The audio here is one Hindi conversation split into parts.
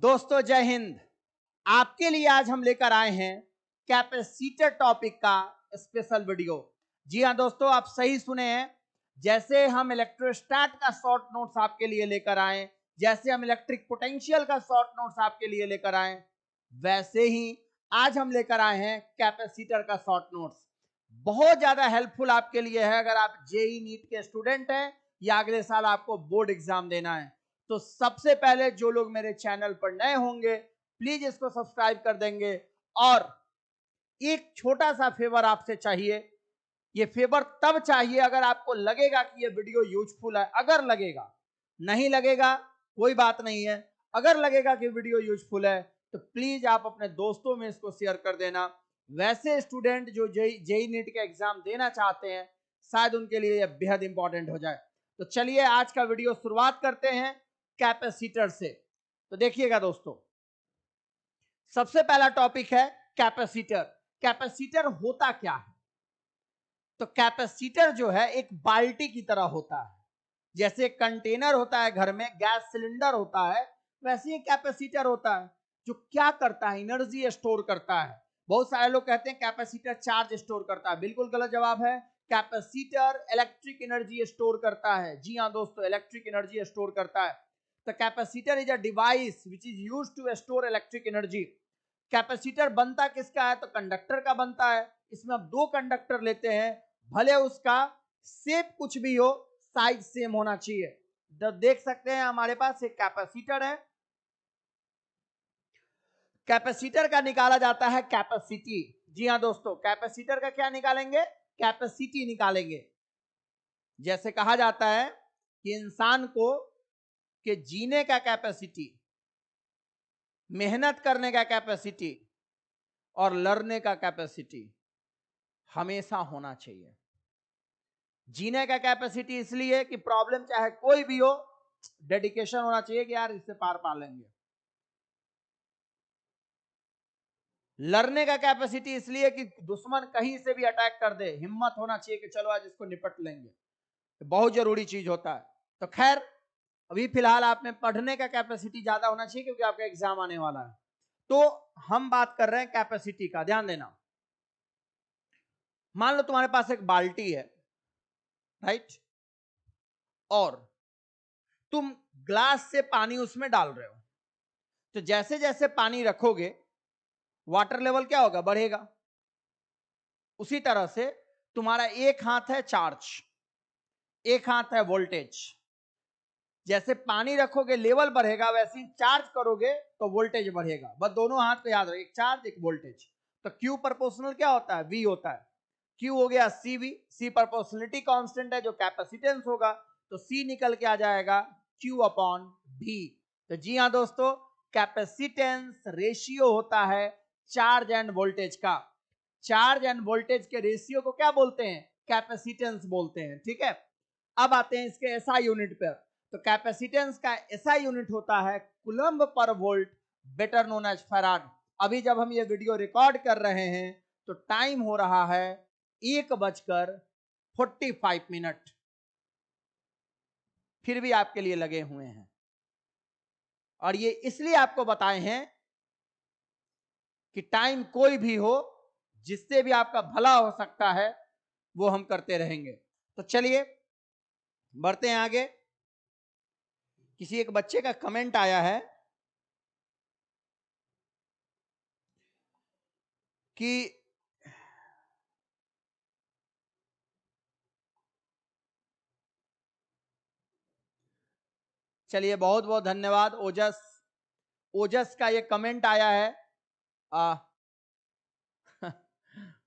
दोस्तों जय हिंद। आपके लिए आज हम लेकर आए हैं कैपेसिटर टॉपिक का स्पेशल वीडियो। जी हाँ दोस्तों, आप सही सुने हैं। जैसे हम इलेक्ट्रोस्टैट का शॉर्ट नोट्स आपके लिए लेकर आए, जैसे हम इलेक्ट्रिक पोटेंशियल का शॉर्ट नोट्स आपके लिए लेकर आए, वैसे ही आज हम लेकर आए हैं कैपेसिटर का शॉर्ट नोट्स। बहुत ज्यादा हेल्पफुल आपके लिए है अगर आप जेई नीट के स्टूडेंट हैं या अगले साल आपको बोर्ड एग्जाम देना है। तो सबसे पहले जो लोग मेरे चैनल पर नए होंगे प्लीज इसको सब्सक्राइब कर देंगे, और एक छोटा सा फेवर आपसे चाहिए। ये फेवर तब चाहिए अगर आपको लगेगा कि ये वीडियो यूजफुल है। अगर लगेगा, नहीं लगेगा कोई बात नहीं है। अगर लगेगा कि वीडियो यूजफुल है तो प्लीज आप अपने दोस्तों में इसको शेयर कर देना। वैसे स्टूडेंट जो जेई नीट का एग्जाम देना चाहते हैं, शायद उनके लिए यह बेहद इंपॉर्टेंट हो जाए। तो चलिए आज का वीडियो शुरुआत करते हैं कैपेसिटर से। तो देखिएगा दोस्तों, सबसे पहला टॉपिक है कैपेसिटर। कैपेसिटर होता क्या है? तो कैपेसिटर जो है एक बाल्टी की तरह होता है। जैसे कंटेनर होता है घर में, गैस सिलेंडर होता है, वैसे ही कैपेसिटर होता है जो क्या करता है, एनर्जी स्टोर करता है। बहुत सारे लोग कहते हैं कैपेसिटर चार्ज स्टोर करता है, बिल्कुल गलत जवाब है। कैपेसिटर इलेक्ट्रिक एनर्जी स्टोर करता है। जी हाँ दोस्तों, इलेक्ट्रिक एनर्जी स्टोर करता है। तो capacitor is a device which is used to store electric energy. Capacitor बनता किसका है? तो कंडक्टर का बनता है। इसमें अब दो कंडक्टर लेते हैं, भले उसका शेप कुछ भी हो, साइज सेम होना चाहिए। तो देख सकते हैं हमारे पास एक कैपेसिटर है। कैपेसिटर का निकाला जाता है कैपेसिटी। जी हाँ दोस्तों, कैपेसिटर का क्या निकालेंगे? कैपेसिटी निकालेंगे। जैसे कहा जाता है कि इंसान को के जीने का कैपेसिटी, मेहनत करने का कैपेसिटी और लड़ने का कैपेसिटी हमेशा होना चाहिए। जीने का कैपेसिटी इसलिए कि प्रॉब्लम चाहे कोई भी हो, डेडिकेशन होना चाहिए कि यार इससे पार पा लेंगे। लड़ने का कैपेसिटी इसलिए कि दुश्मन कहीं से भी अटैक कर दे, हिम्मत होना चाहिए कि चलो आज इसको निपट लेंगे। तो बहुत जरूरी चीज होता है। तो खैर, अभी फिलहाल आप में पढ़ने का कैपेसिटी ज्यादा होना चाहिए क्योंकि आपका एग्जाम आने वाला है। तो हम बात कर रहे हैं कैपेसिटी का, ध्यान देना। मान लो तुम्हारे पास एक बाल्टी है, राइट, और तुम ग्लास से पानी उसमें डाल रहे हो। तो जैसे जैसे पानी रखोगे वाटर लेवल क्या होगा? बढ़ेगा। उसी तरह से तुम्हारा एक हाथ है चार्ज, एक हाथ है वोल्टेज। जैसे पानी रखोगे लेवल बढ़ेगा, वैसे ही चार्ज करोगे तो वोल्टेज बढ़ेगा। बस दोनों हाथ को याद रखो, एक चार्ज एक वोल्टेज। तो Q प्रोपोर्शनल क्या होता है? V होता है। Q हो गया CV, C प्रोपोर्शनलिटी कांस्टेंट है जो कैपेसिटेंस होगा, तो C निकल के आ जाएगा Q अपॉन V। तो जी हाँ दोस्तों, कैपेसिटेंस रेशियो होता है चार्ज एंड वोल्टेज का। चार्ज एंड वोल्टेज के रेशियो को क्या बोलते हैं? कैपेसिटेंस बोलते हैं। ठीक है, अब आते हैं इसके एसआई यूनिट पर। तो कैपेसिटेंस का एसआई यूनिट होता है कूलम्ब पर volt, better known as farad. अभी जब हम ये वीडियो रिकॉर्ड कर रहे हैं तो टाइम हो रहा है 1:45। फिर भी आपके लिए लगे हुए हैं, और ये इसलिए आपको बताए हैं कि टाइम कोई भी हो, जिससे भी आपका भला हो सकता है वो हम करते रहेंगे। तो चलिए बढ़ते हैं आगे। किसी एक बच्चे का कमेंट आया है कि चलिए, बहुत बहुत धन्यवाद ओजस। ओजस का ये कमेंट आया है।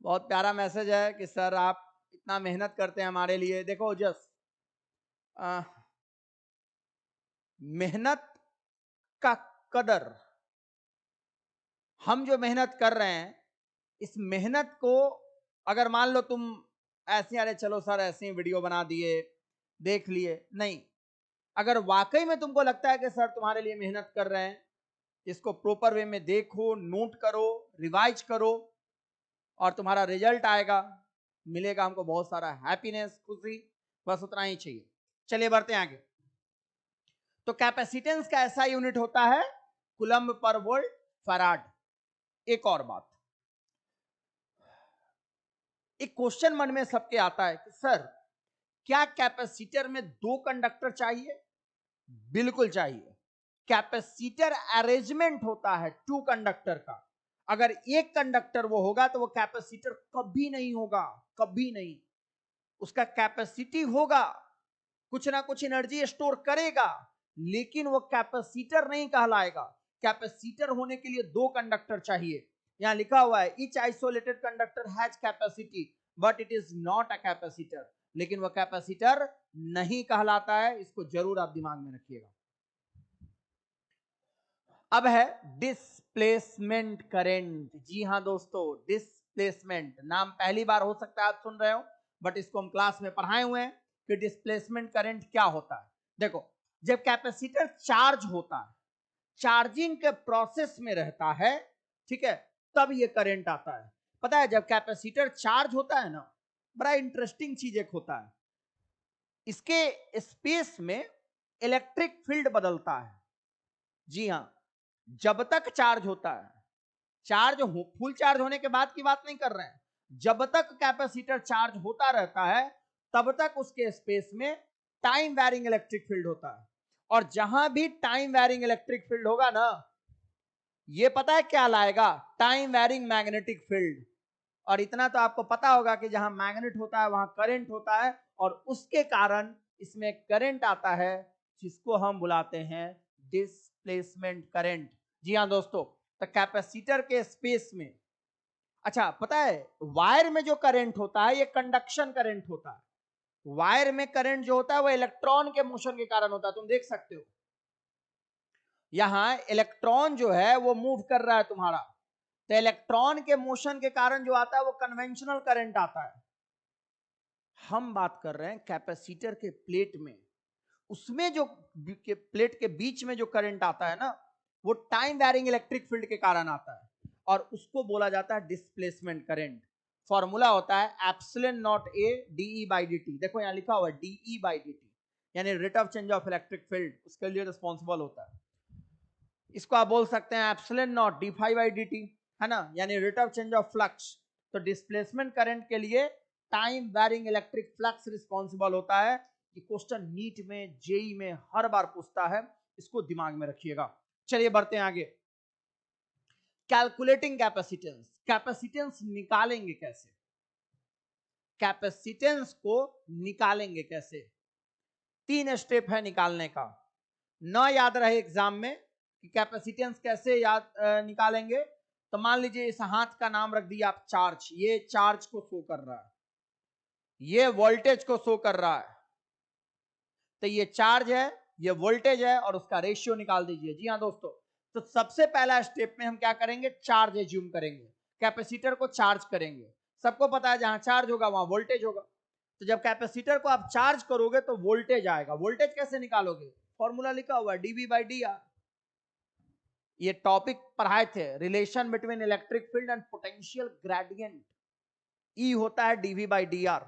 बहुत प्यारा मैसेज है कि सर आप इतना मेहनत करते हैं हमारे लिए। देखो ओजस, मेहनत का कदर, हम जो मेहनत कर रहे हैं इस मेहनत को, अगर मान लो तुम ऐसे, अरे चलो सर ऐसे ही वीडियो बना दिए देख लिए, नहीं, अगर वाकई में तुमको लगता है कि सर तुम्हारे लिए मेहनत कर रहे हैं, इसको प्रॉपर वे में देखो, नोट करो, रिवाइज करो, और तुम्हारा रिजल्ट आएगा, मिलेगा हमको बहुत सारा हैप्पीनेस, खुशी, बस उतना ही चाहिए। चलिए बढ़ते हैं आगे। तो कैपेसिटेंस का ऐसा यूनिट होता है कूलम्ब पर वोल्ट फैराड। एक और बात, एक क्वेश्चन मन में सबके आता है कि सर क्या कैपेसिटर में दो कंडक्टर चाहिए? बिल्कुल चाहिए। कैपेसिटर अरेंजमेंट होता है टू कंडक्टर का। अगर एक कंडक्टर वो होगा तो वो कैपेसिटर कभी नहीं होगा, कभी नहीं। उसका कैपेसिटी होगा, कुछ ना कुछ एनर्जी स्टोर करेगा, लेकिन वो कैपेसिटर नहीं कहलाएगा। कैपेसिटर होने के लिए दो कंडक्टर चाहिए। यहां लिखा हुआ है each isolated conductor has capacity but it is not a capacitor. लेकिन वह कैपेसिटर नहीं कहलाता है, इसको जरूर आप दिमाग में रखिएगा। अब है डिस्प्लेसमेंट करंट। जी हां दोस्तों, डिस्प्लेसमेंट नाम पहली बार हो सकता है आप सुन रहे हो, बट इसको हम क्लास में पढ़ाए हुए हैं कि डिस्प्लेसमेंट करंट क्या होता है। देखो, जब कैपेसिटर चार्ज होता है, चार्जिंग के प्रोसेस में रहता है, ठीक है, तब ये करंट आता है। पता है, जब कैपेसिटर चार्ज होता है ना, बड़ा इंटरेस्टिंग चीज एक होता है, इसके स्पेस में इलेक्ट्रिक फील्ड बदलता है। जी हां, जब तक चार्ज होता है, फुल चार्ज होने के बाद की बात नहीं कर रहे हैं, जब तक कैपेसिटर चार्ज होता रहता है तब तक उसके स्पेस में टाइम वैरिंग इलेक्ट्रिक फील्ड होता है। और जहां भी टाइम वैरिंग इलेक्ट्रिक फील्ड होगा ना, ये पता है क्या लाएगा? Time varying magnetic field. और इतना तो आपको पता होगा कि जहां मैग्नेट होता है वहां करंट होता है, और उसके कारण इसमें करंट आता है, जिसको हम बुलाते हैं डिस्प्लेसमेंट करंट। जी हां दोस्तों, तो कैपेसिटर के स्पेस में, अच्छा पता है, वायर में जो करंट होता है ये कंडक्शन करंट होता है। वायर में करंट जो होता है वो इलेक्ट्रॉन के मोशन के कारण होता है। तुम देख सकते हो यहां इलेक्ट्रॉन जो है वो मूव कर रहा है तुम्हारा, तो इलेक्ट्रॉन के मोशन के कारण जो आता है वो कन्वेंशनल करंट आता है। हम बात कर रहे हैं कैपेसिटर के प्लेट में, उसमें जो प्लेट के बीच में जो करंट आता है ना, वो टाइम वैरिंग इलेक्ट्रिक फील्ड के कारण आता है, और उसको बोला जाता है डिस्प्लेसमेंट करंट। फॉर्मूला होता है epsilon naught A D E by D. देखो यहां लिखा हुआ है डीई बाई डी, यानी rate of change of electric field, उसके लिए रिस्पॉन्सिबल होता है। इसको आप बोल सकते हैं epsilon naught D phi by D, है ना, यानी rate of change of flux. तो डिस्प्लेसमेंट करंट के लिए time varying electric flux responsible होता है। ये क्वेश्चन नीट में, जेई में हर बार पूछता है, इसको दिमाग में रखिएगा। चलिए बढ़ते हैं आगे। Calculating capacitance. कैपेसिटेंस निकालेंगे कैसे? कैपेसिटेंस को निकालेंगे कैसे? 3 स्टेप है निकालने का। न याद रहे एग्जाम में कि कैपेसिटेंस कैसे याद निकालेंगे, तो मान लीजिए इस हाथ का नाम रख दिया आप चार्ज। ये चार्ज को शो कर रहा है, ये वोल्टेज को शो कर रहा है, तो ये चार्ज है, ये वोल्टेज है, और उसका रेशियो निकाल दीजिए। जी हाँ दोस्तों, तो सबसे पहला स्टेप में हम क्या करेंगे? चार्ज एज्यूम करेंगे, कैपेसिटर को चार्ज करेंगे। सबको पता है जहां चार्ज होगा वहां वोल्टेज होगा, तो जब कैपेसिटर को आप चार्ज करोगे तो वोल्टेज आएगा। वोल्टेज कैसे निकालोगे? फॉर्मूला लिखा हुआ है डीवी बाई डी आर। ये टॉपिक पढ़ाए थे, relation between electric field and potential gradient. E होता है डीवी बाई डी आर।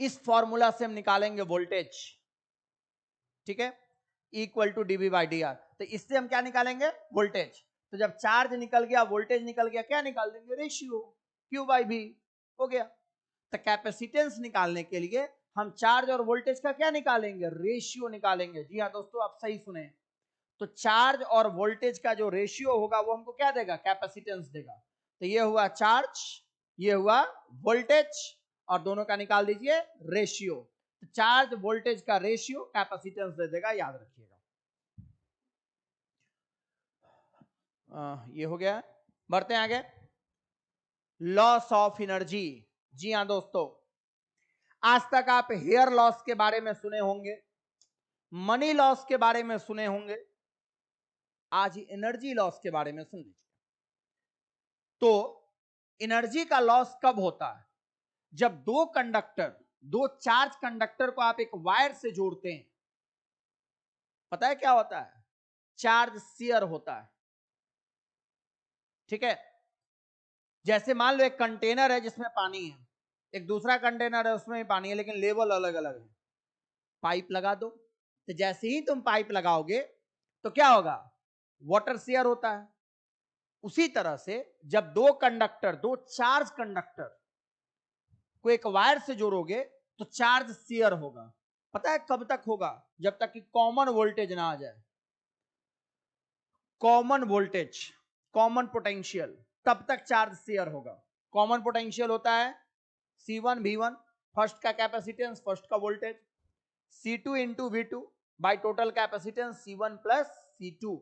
इस फॉर्मूला से हम निकालेंगे वोल्टेज, ठीक है, equal to DV by D R. तो इससे हम क्या निकालेंगे? वोल्टेज। तो जब चार्ज निकल गया, वोल्टेज निकल गया, क्या निकाल देंगे? रेशियो, क्यू बाई भी, हो गया। तो कैपेसिटेंस निकालने के लिए हम चार्ज और वोल्टेज का क्या निकालेंगे? रेशियो निकालेंगे। जी हाँ दोस्तों, आप सही सुने। तो चार्ज और वोल्टेज का जो रेशियो होगा वो हमको क्या देगा? कैपेसिटेंस देगा। तो ये हुआ चार्ज, ये हुआ वोल्टेज, और दोनों का निकाल दीजिए रेशियो। तो चार्ज वोल्टेज का रेशियो कैपेसिटेंस दे देगा, याद रखिएगा। ये हो गया। बढ़ते हैं आगे। Loss of energy. जी हाँ दोस्तों, आज तक आप हेयर लॉस के बारे में सुने होंगे, मनी लॉस के बारे में सुने होंगे, आज एनर्जी लॉस के बारे में सुन लीजिए। तो एनर्जी का लॉस कब होता है? जब दो कंडक्टर, दो चार्ज कंडक्टर को आप एक वायर से जोड़ते हैं, पता है क्या होता है? चार्ज शेयर होता है, ठीक है। जैसे मान लो एक कंटेनर है जिसमें पानी है, एक दूसरा कंटेनर है उसमें भी पानी है, लेकिन लेवल अलग अलग है। पाइप लगा दो, तो जैसे ही तुम पाइप लगाओगे तो क्या होगा, वाटर शेयर होता है। उसी तरह से जब दो कंडक्टर, दो चार्ज कंडक्टर को एक वायर से जोड़ोगे तो चार्ज शेयर होगा। पता है कब तक होगा, जब तक कि कॉमन वोल्टेज ना आ जाए, कॉमन वोल्टेज, कॉमन पोटेंशियल, तब तक चार्ज शेयर होगा। कॉमन पोटेंशियल होता है C1 V1, फर्स्ट का कैपेसिटेंस, फर्स्ट का voltage, C2 into V2 by total capacitance C1 plus C2।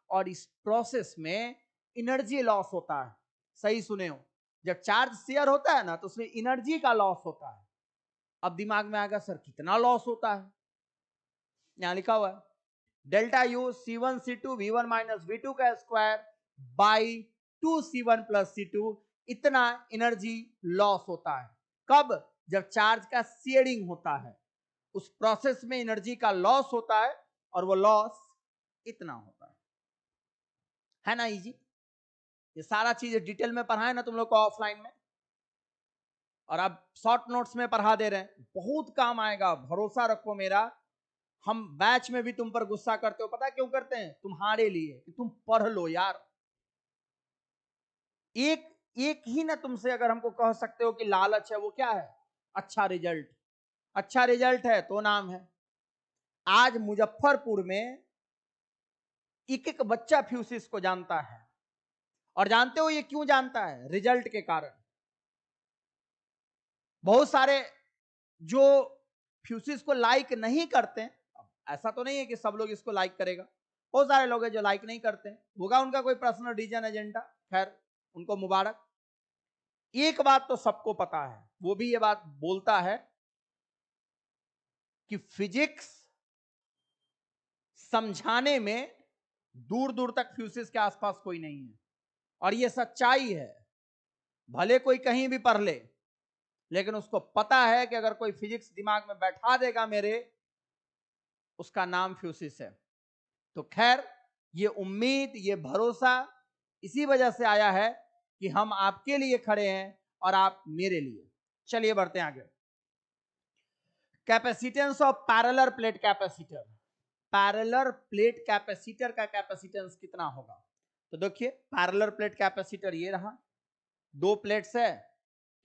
और इस प्रोसेस में एनर्जी लॉस होता है। सही सुने हो, जब चार्ज शेयर होता है ना तो उसमें एनर्जी का लॉस होता है। अब दिमाग में आएगा सर कितना लॉस होता है, यहां लिखा हुआ है delta U C1 C2 V1 minus V2 का square by 2 C1 plus C2, इतना एनर्जी लॉस होता है। कब, जब चार्ज का शेयरिंग होता है, उस प्रोसेस में एनर्जी का लॉस होता है और वो लॉस इतना होता है ना इजी। ये सारा चीज डिटेल में पढ़ाए ना तुम लोग को ऑफलाइन में, और अब शॉर्ट नोट्स में पढ़ा दे रहे हैं, बहुत काम आएगा, भरोसा रखो मेरा। हम बैच में भी तुम पर गुस्सा करते हो, पता क्यों करते हैं, तुम्हारे लिए कि तुम पढ़ लो यार। एक एक ही ना तुमसे अगर हमको कह सकते हो कि लालच है, वो क्या है, अच्छा रिजल्ट। अच्छा रिजल्ट है तो नाम है। आज मुजफ्फरपुर में एक एक बच्चा फ्यूसिस को जानता है, और जानते हो ये क्यों जानता है, रिजल्ट के कारण। बहुत सारे जो फ्यूसिस को लाइक नहीं करते, ऐसा तो नहीं है कि सब लोग इसको लाइक करेगा, बहुत सारे लोग हैं जो लाइक नहीं करते, होगा उनका कोई पर्सनल रीजन एजेंडा, खैर उनको मुबारक। एक बात तो सबको पता है, वो भी ये बात बोलता है कि फिजिक्स समझाने में दूर दूर तक फ्यूसिस के आसपास कोई नहीं है, और ये सच्चाई है। भले कोई कहीं भी पढ़ ले, लेकिन उसको पता है कि अगर कोई फिजिक्स दिमाग में बैठा देगा मेरे, उसका नाम फ्यूसिस है। तो खैर ये उम्मीद, ये भरोसा इसी वजह से आया है कि हम आपके लिए खड़े हैं और आप मेरे लिए। चलिए बढ़ते हैं आगे। Capacitance of parallel plate capacitor. Parallel plate capacitor का कैपेसिटेंस कितना होगा, तो देखिए पैरेलल प्लेट कैपेसिटर ये रहा, दो प्लेट्स है,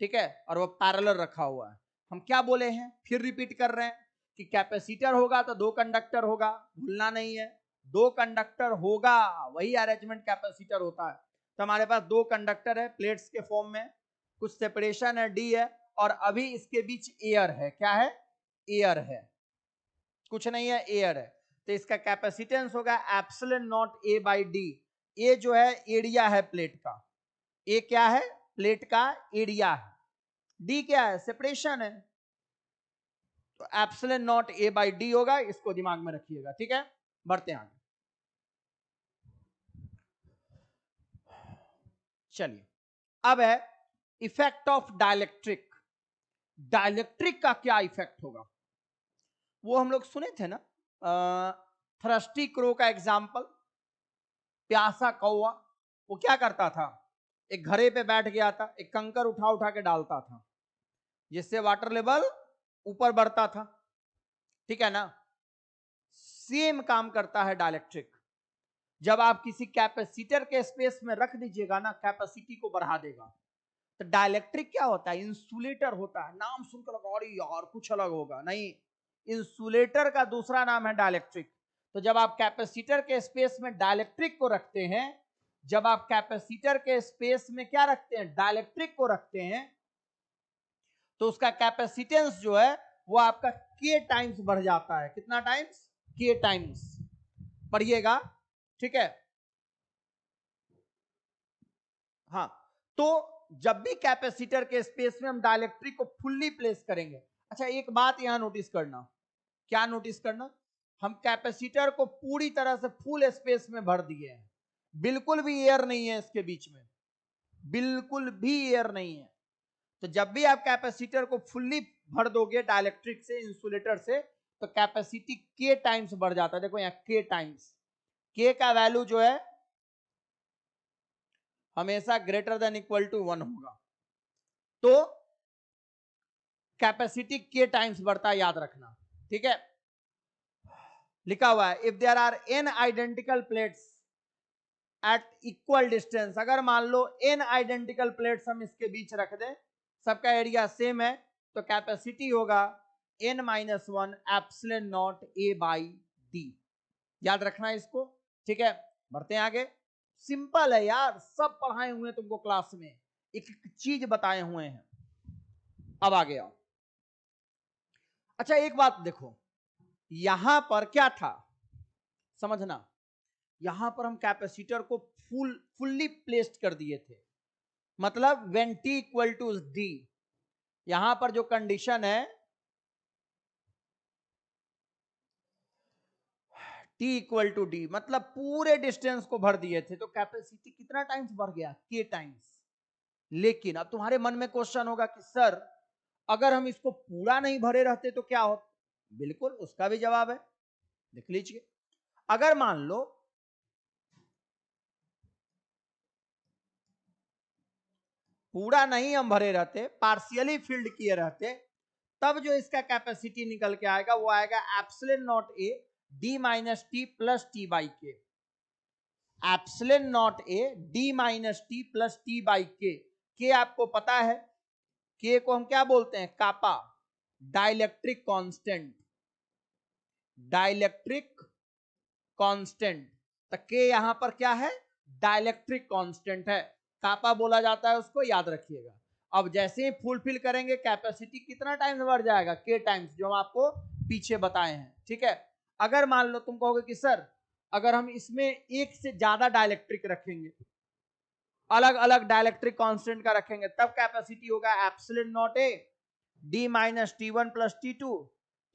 ठीक है, और वो पैरेलल रखा हुआ है। हम क्या बोले हैं, फिर रिपीट कर रहे हैं कि कैपेसिटर होगा तो दो कंडक्टर होगा, भूलना नहीं है, दो कंडक्टर होगा, वही अरेंजमेंट कैपेसिटर होता है। तो हमारे पास दो कंडक्टर है प्लेट्स के फॉर्म में, कुछ सेपरेशन है डी है, और अभी इसके बीच एयर है, क्या है, एयर है, कुछ नहीं है, एयर है। तो इसका कैपेसिटेंस होगा epsilon naught A by D. A जो है एरिया है प्लेट का, ए क्या है, प्लेट का एरिया है, डी क्या है, सेपरेशन है, तो epsilon naught A by D होगा, इसको दिमाग में रखिएगा, ठीक है। बढ़ते हैं आगे। चलिए अब है इफेक्ट ऑफ डाइलेक्ट्रिक। डाइलेक्ट्रिक का क्या इफेक्ट होगा, वो हम लोग सुने थे ना, थ्रस्टी क्रो का एग्जाम्पल, प्यासा कौवा, वो क्या करता था, एक घरे पे बैठ गया था, एक कंकर उठा उठा के डालता था, जिससे वाटर लेवल ऊपर बढ़ता था, ठीक है ना। सेम काम करता है डाइलेक्ट्रिक। जब आप किसी कैपेसिटर के स्पेस में रख दीजिएगा ना, कैपेसिटी को बढ़ा देगा। तो डाइलेक्ट्रिक क्या होता है, इंसुलेटर होता है। नाम सुनकर लगा अरे यार कुछ अलग होगा, नहीं, इंसुलेटर का दूसरा नाम है डाइलेक्ट्रिक। तो जब आप कैपेसिटर के स्पेस में डाइलेक्ट्रिक को रखते हैं, जब आप कैपेसिटर के स्पेस में क्या रखते हैं, डाइलेक्ट्रिक को रखते हैं, तो उसका कैपेसिटेंस जो है वो आपका के टाइम्स बढ़ जाता है। कितना टाइम्स, के टाइम्स, पढ़िएगा, ठीक है। हाँ, तो जब भी कैपेसिटर के स्पेस में हम डाइलेक्ट्रिक को फुल्ली प्लेस करेंगे, अच्छा एक बात यहां नोटिस करना, क्या नोटिस करना, हम कैपेसिटर को पूरी तरह से फुल स्पेस में भर दिए हैं, बिल्कुल भी एयर नहीं है इसके बीच में, बिल्कुल भी एयर नहीं है। तो जब भी आप कैपेसिटर को फुल्ली भर दोगे डाइलेक्ट्रिक से, इंसुलेटर से, तो कैपेसिटी के टाइम्स बढ़ जाता है। देखो यहाँ के टाइम्स, के का वैल्यू जो है हमेशा ग्रेटर देन इक्वल टू 1 होगा, तो कैपेसिटी के टाइम्स बढ़ता है, याद रखना, ठीक है। लिखा हुआ है if there are n identical plates at equal distance, अगर मान लो n आइडेंटिकल प्लेट्स हम इसके बीच रख दें, सबका एरिया सेम है, तो कैपेसिटी होगा n minus one epsilon not a by d। याद रखना है इसको, ठीक है। बढ़ते हैं आगे, सिंपल है यार, सब पढ़ाए हुए हैं तुमको क्लास में, एक एक चीज बताए हुए हैं। अब आगे आओ। अच्छा एक बात देखो, यहां पर क्या था समझना, यहां पर हम कैपेसिटर को फुल्ली प्लेस्ड कर दिए थे, मतलब when t equal to d, यहां पर जो कंडीशन है t इक्वल टू d, मतलब पूरे डिस्टेंस को भर दिए थे, तो कैपेसिटी कितना टाइम्स बढ़ गया, k टाइम्स। लेकिन अब तुम्हारे मन में क्वेश्चन होगा कि सर अगर हम इसको पूरा नहीं भरे रहते तो क्या होता, बिल्कुल उसका भी जवाब है, देख लीजिए। अगर मान लो पूरा नहीं हम भरे रहते, पार्शियली फिल्ड किए रहते, तब जो इसका कैपेसिटी निकल के आएगा वो आएगा epsilon naught A D minus T plus T by K, epsilon naught A D minus T plus T by K आपको पता है, के को हम क्या बोलते हैं, कापा, डाइलेक्ट्रिक कांस्टेंट, डाइलेक्ट्रिक कांस्टेंट, तो के यहां पर क्या है, डाइलेक्ट्रिक कांस्टेंट है, कापा बोला जाता है उसको, याद रखिएगा। अब जैसे ही फुलफिल करेंगे कैपेसिटी कितना टाइम्स बढ़ जाएगा, के टाइम्स, जो हम आपको पीछे बताए हैं, ठीक है। अगर मान लो तुम कहोगे कि सर अगर हम इसमें एक से ज्यादा डाइलेक्ट्रिक रखेंगे, अलग अलग डाइलेक्ट्रिक कांस्टेंट का रखेंगे, तब कैपेसिटी होगा epsilon naught A D minus T one plus T two,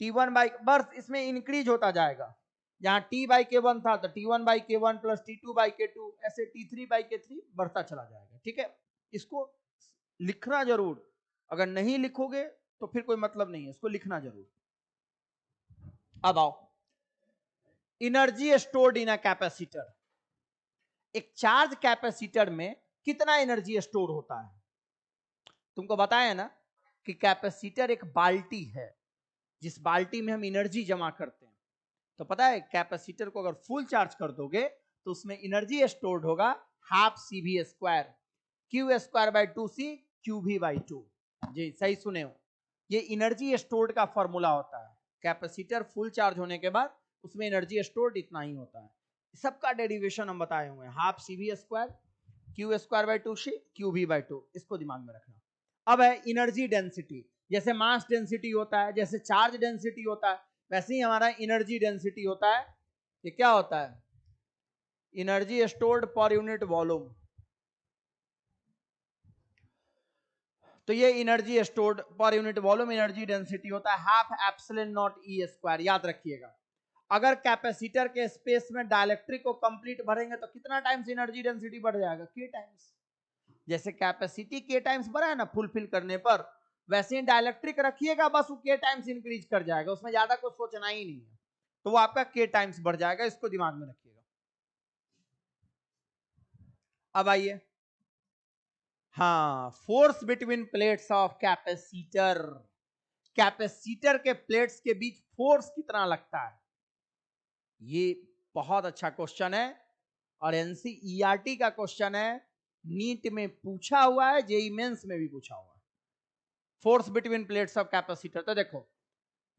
T one by बर्थ इसमें इंक्रीज होता जाएगा, जहां टी बाई के वन था तो T one by K one plus T two by K two, ऐसे T three by K three बढ़ता चला जाएगा, ठीक है। इसको लिखना जरूर, अगर नहीं लिखोगे तो फिर कोई मतलब नहीं है, इसको लिखना जरूर। अब आओ, energy stored in a capacitor, एक चार्ज कैपेसिटर में कितना एनर्जी स्टोर होता है, तुमको बताया ना कि कैपेसिटर एक बाल्टी है, जिस बाल्टी में हम एनर्जी जमा करते हैं, तो पता है कैपेसिटर को अगर फुल चार्ज कर दोगे तो उसमें एनर्जी स्टोर्ड होगा half C V square, Q square by two C Q भी बाई टू। जी सही सुने हो, ये एनर्जी स्टोर्ड का फॉर्मूला होता है, कैपेसिटर फुल चार्ज होने के बाद उसमें एनर्जी स्टोर्ड इतना ही होता है, सबका डेरिवेशन हम बताए हुए हैं, half C V square Q square by two C Q भी बाई टू, इसको दिमाग में रखना। अब है एनर्जी डेंसिटी, जैसे मास डेंसिटी होता है, जैसे चार्ज डेंसिटी होता है, वैसे ही हमारा एनर्जी डेंसिटी होता है। ये क्या होता है, energy stored per unit volume, तो ये energy stored per unit volume energy density होता है half epsilon not E square, याद रखिएगा। अगर कैपेसिटर के स्पेस में डाइलेक्ट्रिक को कंप्लीट भरेंगे तो कितना टाइम्स एनर्जी डेंसिटी बढ़ जाएगा, के टाइम्स, जैसे कैपेसिटी के टाइम्स बढ़ा है ना फुलफिल करने पर, वैसे ही डाइलेक्ट्रिक रखिएगा, बस वो के टाइम्स इंक्रीज कर जाएगा, उसमें ज्यादा कुछ सोचना ही नहीं है, तो वो आपका के टाइम्स बढ़ जाएगा, इसको दिमाग में रखिएगा। अब आइए, हाँ, force between plates of capacitor, capacitor के प्लेट्स के बीच फोर्स कितना लगता है, ये बहुत अच्छा क्वेश्चन है, और एनसीईआरटी का क्वेश्चन है, नीट में पूछा हुआ है, जेईई मेंस में भी पूछा हुआ है, force between plates of capacitor. तो देखो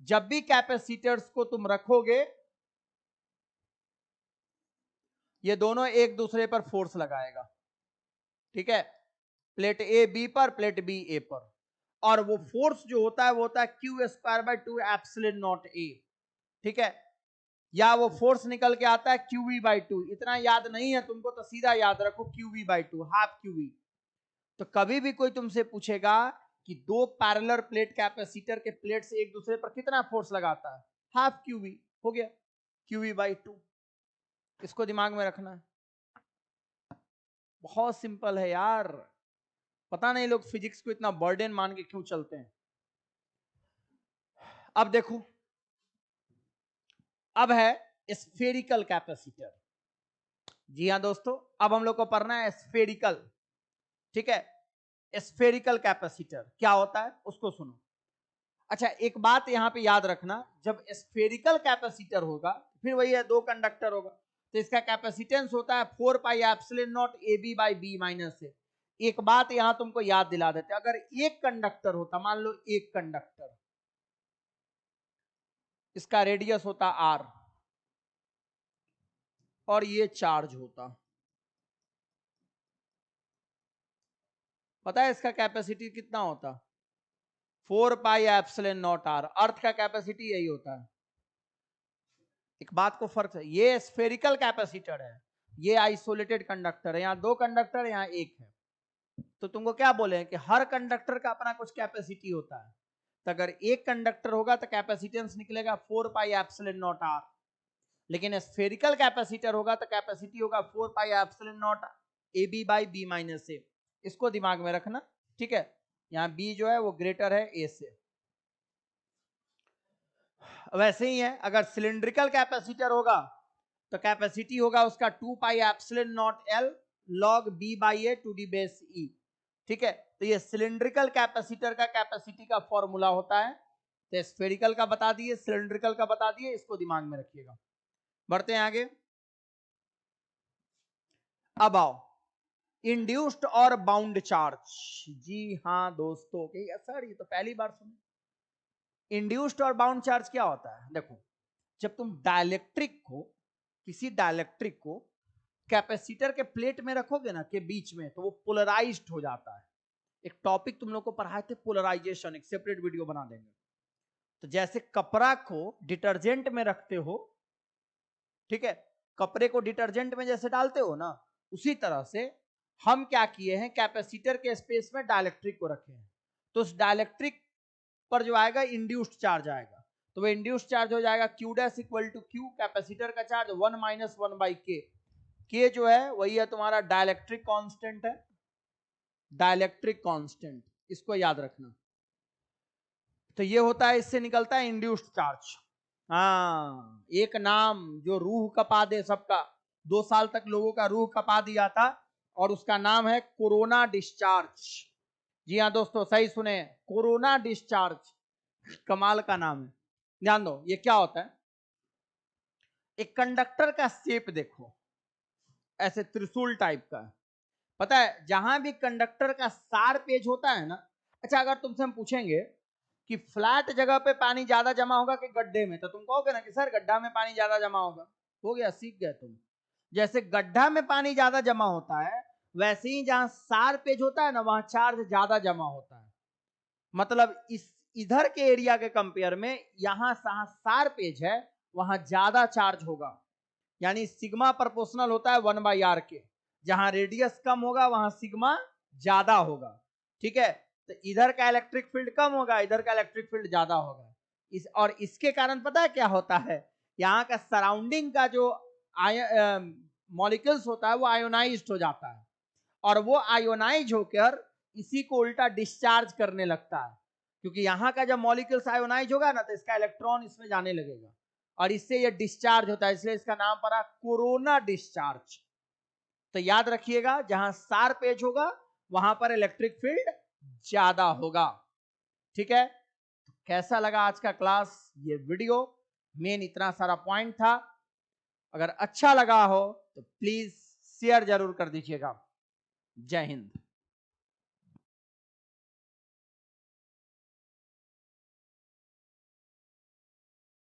जब भी कैपेसिटर्स को तुम रखोगे, ये दोनों एक दूसरे पर फोर्स लगाएगा, ठीक है, प्लेट ए बी पर, प्लेट बी ए पर, और वो फोर्स जो होता है वो होता है Q square by to epsilon naught ए, ठीक है, या वो फोर्स निकल के आता है क्यू वी बाई टू, इतना याद नहीं है तुमको तो सीधा याद रखो Q V by two, half Q V. तो कभी भी कोई तुमसे पूछेगा कि दो पैरेलल प्लेट कैपेसिटर के प्लेट से एक दूसरे पर कितना फोर्स लगाता है, हाफ क्यू वी, हो गया क्यू वी बाई टू, इसको दिमाग में रखना है, बहुत सिंपल है यार, पता नहीं लोग फिजिक्स को इतना बर्डन मान के क्यों चलते हैं। अब देखो, अब है स्फेरिकल कैपेसिटर, जी हाँ दोस्तों, अब हम लोग को पढ़ना है स्फेरिकल, ठीक है, स्फेरिकल कैपेसिटर क्या होता है उसको सुनो। अच्छा एक बात यहां पे याद रखना, जब स्फेरिकल कैपेसिटर होगा फिर वही है, 2 कंडक्टर होगा तो इसका कैपेसिटेंस होता है 4 pi epsilon naught A B by B minus A. एक बात यहां तुमको याद दिला देते, अगर एक कंडक्टर होता, मान लो एक कंडक्टर, इसका रेडियस होता r और ये चार्ज होता, पता है इसका कैपेसिटी कितना होता? 4 पाई एप्सिलॉन नॉट r। अर्थ का कैपेसिटी यही होता है। एक बात को फर्क है, ये स्फेरिकल कैपेसिटर है, ये आइसोलेटेड कंडक्टर है, यहाँ 2 कंडक्टर, यहाँ 1 है। तो तुमको क्या बोले कि हर कंडक्टर का अपना कुछ कैपेसिटी होता है, तो अगर एक कंडक्टर होगा तो कैपेसिटेंस निकलेगा 4 पाई एप्सिलॉन नॉट r, लेकिन स्फेरिकल कैपेसिटर होगा तो कैपेसिटी होगा 4 pi epsilon naught A B by B minus A. इसको दिमाग में रखना, ठीक है। यहाँ b जो है वो ग्रेटर है a से। वैसे ही है, अगर सिलिंड्रिकल कैपेसिटर होगा तो कैपेसिटी होगा उसका 2 pi epsilon naught l log b by a to the base e, ठीक है। तो ये सिलिंड्रिकल कैपेसिटर का कैपेसिटी का फॉर्मूला होता है। तो स्फेरिकल का बता दिए, सिलिंड्रिकल का बता दिए, इसको दिमाग में रखिएगा। बढ़ते हैं आगे। अब आओ इंड्यूस्ड और बाउंड चार्ज। जी हाँ दोस्तों, सर ये तो पहली बार सुने। इंड्यूस्ड और बाउंड चार्ज क्या होता है? देखो, जब तुम डाइलेक्ट्रिक को, किसी डाइलेक्ट्रिक को कैपेसिटर के प्लेट में रखोगे ना के बीच में, तो वो पोलराइज्ड हो जाता है। एक टॉपिक तुम लोग को पढ़ाए थे पोलराइजेशन, एक सेपरेट वीडियो बना देंगे। तो जैसे कपड़ा को डिटर्जेंट में रखते हो, ठीक है, कपड़े को डिटर्जेंट में जैसे डालते हो ना, उसी तरह से हम क्या किए हैं, कैपेसिटर के स्पेस में डाइलेक्ट्रिक को रखे हैं। तो उस डाइलेक्ट्रिक पर जो आएगा इंड्यूस्ड चार्ज आएगा, तो वो इंड्यूस्ड चार्ज हो जाएगा Q dash equal to Q, capacitor का charge 1 minus 1 by K। K जो है वही है तुम्हारा डाइलेक्ट्रिक कांस्टेंट है, डाइलेक्ट्रिक कांस्टेंट, इसको याद रखना। तो ये होता है, इससे निकलता है इंड्यूस्ड चार्ज। हाँ, एक नाम जो रूह कपा दे सबका, 2 साल तक लोगों का रूह कपा दिया था, और उसका नाम है कोरोना डिस्चार्ज। जी हाँ दोस्तों, सही सुने, कोरोना डिस्चार्ज, कमाल का नाम है। ध्यान दो, ये क्या होता है, एक कंडक्टर का शेप देखो, ऐसे त्रिशूल टाइप का। पता है जहां भी कंडक्टर का शार्प एज होता है ना, अच्छा अगर तुमसे हम पूछेंगे कि फ्लैट जगह पे पानी ज्यादा जमा होगा कि गड्ढे में, तो तुम कहोगे ना कि सर गड्ढा में पानी ज्यादा जमा होगा। हो गया, सीख गए तुम। जैसे गड्ढा में पानी ज्यादा जमा होता है, वैसे ही जहां शार्प एज होता है ना, वहां चार्ज ज्यादा जमा होता है। मतलब इस इधर के एरिया के कंपेयर में यहां शार्प एज है, वहां ज्यादा चार्ज होगा। यानी सिग्मा प्रोपोर्शनल होता है 1 बाई आर के, जहां रेडियस कम होगा वहां सिग्मा ज्यादा होगा, ठीक है। तो इधर का इलेक्ट्रिक फील्ड कम होगा, इधर का इलेक्ट्रिक फील्ड ज्यादा होगा। और इसके कारण पता है क्या होता है, यहाँ का सराउंडिंग का जो मॉलिक्यूल्स होता है वो आयोनाइज्ड हो जाता है, और वो आयोनाइज होकर इसी को उल्टा डिस्चार्ज करने लगता है। क्योंकि यहाँ का जब मॉलिक्यूल्स आयोनाइज होगा ना, तो इसका इलेक्ट्रॉन इसमें जाने लगेगा, और इससे ये डिस्चार्ज होता है, इसलिए इसका नाम पड़ा कोरोना डिस्चार्ज। तो याद रखिएगा, जहां शार्प एज होगा वहां पर इलेक्ट्रिक फील्ड ज्यादा होगा, ठीक है। तो कैसा लगा आज का क्लास, ये वीडियो? मेन इतना सारा पॉइंट था। अगर अच्छा लगा हो तो प्लीज शेयर जरूर कर दीजिएगा। जय हिंद।